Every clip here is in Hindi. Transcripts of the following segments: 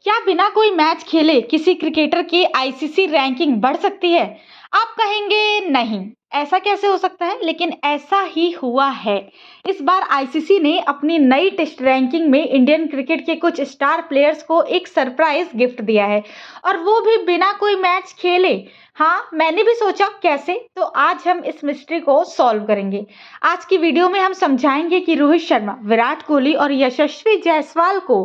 क्या बिना कोई मैच खेले किसी क्रिकेटर की आईसीसी रैंकिंग बढ़ सकती है? आप कहेंगे नहीं, ऐसा कैसे हो सकता है? लेकिन ऐसा ही हुआ है। इस बार आईसीसी ने अपनी नई टेस्ट रैंकिंग में इंडियन क्रिकेट के कुछ स्टार प्लेयर्स को एक सरप्राइज गिफ्ट दिया है और वो भी बिना कोई मैच खेले। हाँ, मैंने भी सोचा कैसे? तो आज हम इस मिस्ट्री को सॉल्व करेंगे। आज की वीडियो में हम समझाएंगे कि रोहित शर्मा, विराट कोहली और यशस्वी जायसवाल को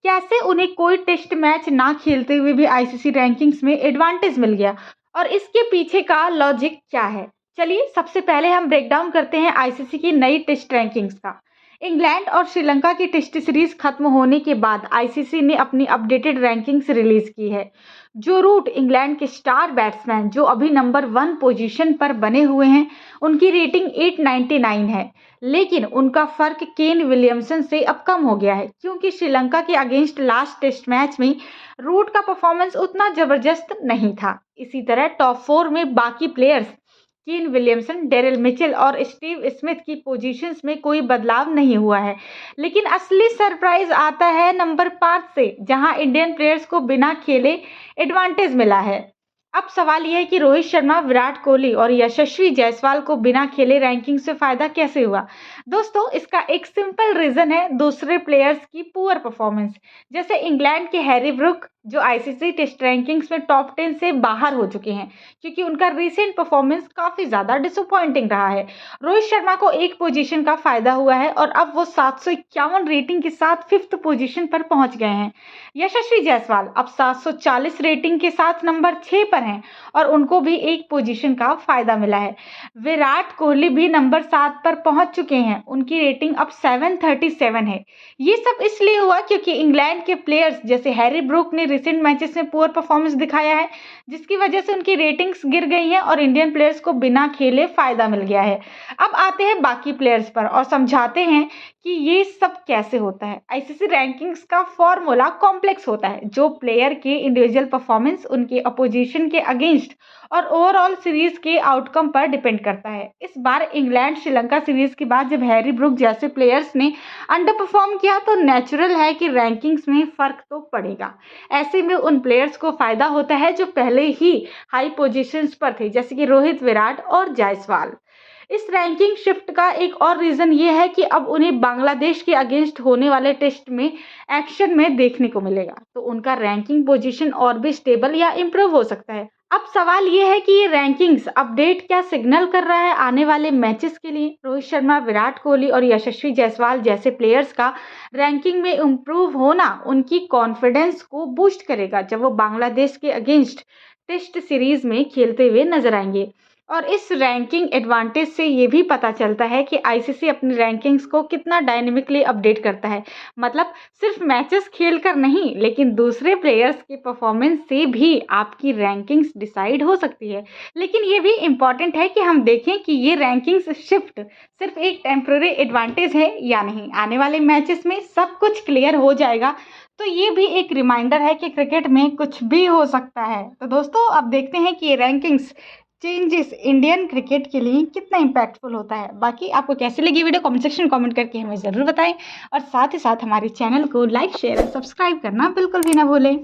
कैसे उन्हें कोई टेस्ट मैच ना खेलते हुए भी आईसीसी रैंकिंग्स में एडवांटेज मिल गया और इसके पीछे का लॉजिक क्या है। चलिए सबसे पहले हम ब्रेक डाउन करते हैं आईसीसी की नई टेस्ट रैंकिंग्स का। इंग्लैंड और श्रीलंका की टेस्ट सीरीज खत्म होने के बाद आईसीसी ने अपनी अपडेटेड रैंकिंग्स रिलीज की है। जो रूट इंग्लैंड के स्टार बैट्समैन जो अभी नंबर 1 पोजीशन पर बने हुए हैं, उनकी रेटिंग 899 है, लेकिन उनका फर्क केन विलियमसन से अब कम हो गया है क्योंकि श्रीलंका के अगेंस्ट लास्ट टेस्ट मैच में रूट का परफॉर्मेंस उतना जबरदस्त नहीं था। इसी तरह टॉप 4 में बाकी players Kane Williamson, Daryl Mitchell और स्टीव स्मिथ की पोजीशंस में कोई बदलाव नहीं हुआ है। लेकिन असली सरप्राइज आता है नंबर 5 से, जहां इंडियन प्लेयर्स को बिना खेले एडवांटेज मिला है। अब सवाल यह है कि रोहित शर्मा, विराट कोहली और यशस्वी जायसवाल को बिना खेले रैंकिंग से फायदा कैसे हुआ? दोस्तों, इसका एक सिंपल रीजन है दूसरे प्लेयर्स की पुअर परफॉर्मेंस। जैसे इंग्लैंड के हैरी ब्रूक जो आईसीसी टेस्ट रैंकिंग्स में टॉप 10 से बाहर हो चुके हैं क्योंकि उनका रिसेंट परफॉर्मेंस काफी ज्यादा डिसअपॉइंटिंग रहा है। रोहित शर्मा को एक पोजीशन का फायदा हुआ है और अब वो 751 रेटिंग के साथ 5th पोजीशन पर पहुंच गए हैं। यशस्वी जायसवाल अब 740 रेटिंग के साथ नंबर 6 पर हैं और उनको भी एक पोजीशन का फायदा मिला है। विराट कोहली भी नंबर 7 पर पहुंच चुके हैं, उनकी रेटिंग अब 737 है। ये सब इसलिए हुआ क्योंकि इंग्लैंड के प्लेयर्स जैसे हैरी ब्रूक ने रिसेंट मैचेस में पुअर परफॉर्मेंस दिखाया है, जिसकी वजह से उनकी रेटिंग्स गिर गई हैं और इंडियन प्लेयर्स को बिना खेले फायदा मिल गया है। अब आते हैं बाकी प्लेयर्स पर और समझाते हैं कि ये सब कैसे होता है। आईसीसी रैंकिंग्स का फॉर्मूला कॉम्प्लेक्स होता है। जो प्लेयर के इंडिविजुअल परफॉर्मेंस उनके अपोजिशन के अगेंस्ट और ओवरऑल सीरीज के आउटकम पर डिपेंड करता है। इस बार इंग्लैंड श्रीलंका सीरीज के बाद जब हैरी ब्रूक जैसे प्लेयर्स ने अंडर परफॉर्म किया तो नेचुरल है कि रैंकिंग्स में फर्क तो पड़ेगा। ऐसे में उन प्लेयर्स को फायदा होता है जो पहले ही हाई पोजीशंस पर थे, जैसे कि रोहित, विराट और जायसवाल। इस रैंकिंग शिफ्ट का एक और रीजन ये है कि अब उन्हें बांग्लादेश के अगेंस्ट होने वाले टेस्ट में एक्शन में देखने को मिलेगा, तो उनका रैंकिंग पोजीशन और भी स्टेबल या इम्प्रूव हो सकता है। अब सवाल ये है कि ये रैंकिंग्स अपडेट क्या सिग्नल कर रहा है आने वाले मैचेस के लिए? रोहित शर्मा, विराट कोहली और यशस्वी जायसवाल जैसे प्लेयर्स का रैंकिंग में इम्प्रूव होना उनकी कॉन्फिडेंस को बूस्ट करेगा जब वो बांग्लादेश के अगेंस्ट टेस्ट सीरीज में खेलते हुए नजर आएंगे। और इस रैंकिंग एडवांटेज से ये भी पता चलता है कि आईसीसी अपनी रैंकिंग्स को कितना डायनेमिकली अपडेट करता है। मतलब सिर्फ मैचेस खेलकर नहीं, लेकिन दूसरे प्लेयर्स के परफॉर्मेंस से भी आपकी रैंकिंग्स डिसाइड हो सकती है। लेकिन ये भी इम्पॉर्टेंट है कि हम देखें कि ये रैंकिंग्स शिफ्ट सिर्फ एक टेम्पररी एडवांटेज है या नहीं। आने वाले मैचेस में सब कुछ क्लियर हो जाएगा। तो ये भी एक रिमाइंडर है कि क्रिकेट में कुछ भी हो सकता है। तो दोस्तों, अब देखते हैं कि ये रैंकिंग्स चेंजेस इंडियन क्रिकेट के लिए कितना इम्पैक्टफुल होता है। बाकी आपको कैसी लगी वीडियो कमेंट सेक्शन में कमेंट करके हमें ज़रूर बताएं और साथ ही साथ हमारे चैनल को लाइक, शेयर और सब्सक्राइब करना बिल्कुल भी ना भूलें।